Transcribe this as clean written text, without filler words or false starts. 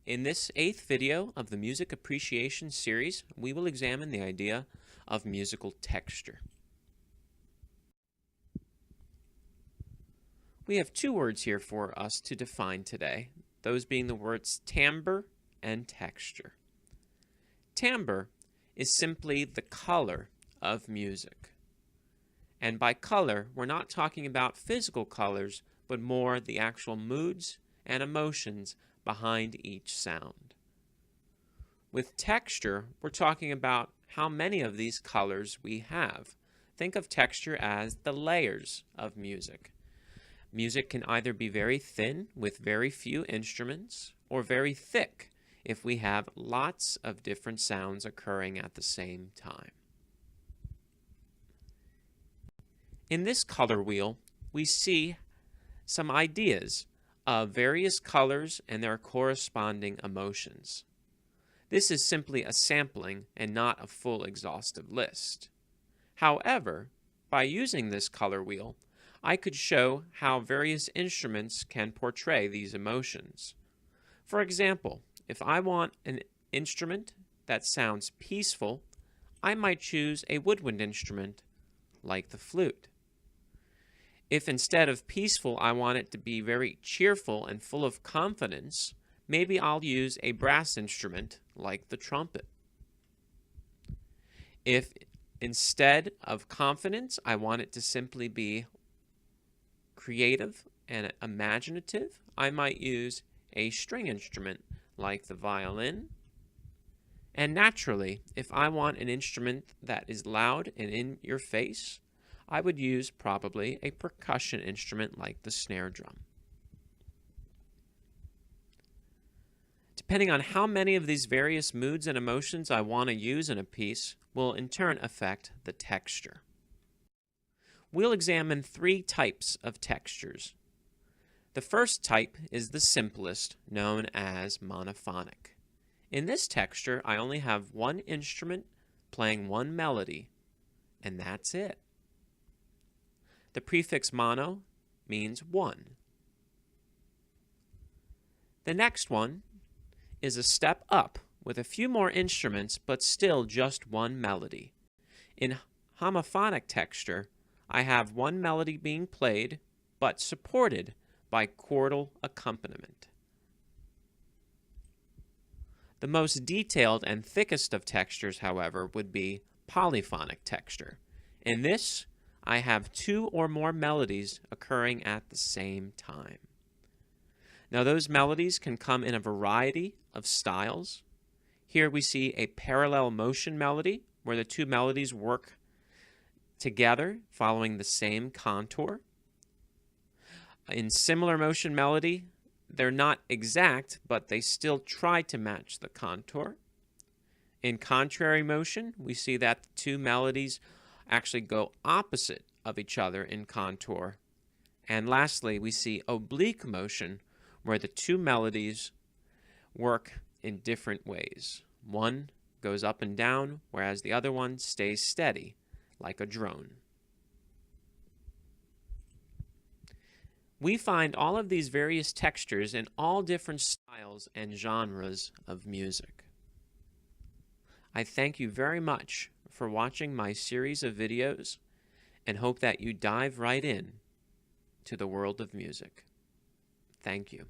In this 8th video of the Music Appreciation series, we will examine the idea of musical texture. We have two words here for us to define today, those being the words timbre and texture. Timbre is simply the color of music. And by color, we're not talking about physical colors, but more the actual moods and emotions behind each sound. With texture, we're talking about how many of these colors we have. Think of texture as the layers of music. Music can either be very thin with very few instruments, or very thick if we have lots of different sounds occurring at the same time. In this color wheel, we see some ideas of various colors and their corresponding emotions. This is simply a sampling and not a full exhaustive list. However, by using this color wheel, I could show how various instruments can portray these emotions. For example, if I want an instrument that sounds peaceful, I might choose a woodwind instrument like the flute. If instead of peaceful I want it to be very cheerful and full of confidence, maybe I'll use a brass instrument like the trumpet. If instead of confidence I want it to simply be creative and imaginative, I might use a string instrument like the violin. And naturally, if I want an instrument that is loud and in your face, I would use probably a percussion instrument like the snare drum. Depending on how many of these various moods and emotions I want to use in a piece will in turn affect the texture. We'll examine three types of textures. The first type is the simplest, known as monophonic. In this texture, I only have one instrument playing one melody, and that's it. The prefix mono means one. The next one is a step up with a few more instruments, but still just one melody. In homophonic texture, I have one melody being played, but supported by chordal accompaniment. The most detailed and thickest of textures, however, would be polyphonic texture. In this, I have two or more melodies occurring at the same time. Now, those melodies can come in a variety of styles. Here we see a parallel motion melody, where the two melodies work together following the same contour. In similar motion melody, they're not exact, but they still try to match the contour. In contrary motion, we see that the two melodies actually go opposite of each other in contour. And lastly, we see oblique motion, where the two melodies work in different ways. One goes up and down, whereas the other one stays steady, like a drone. We find all of these various textures in all different styles and genres of music. I thank you very much for watching my series of videos and hope that you dive right in to the world of music. Thank you.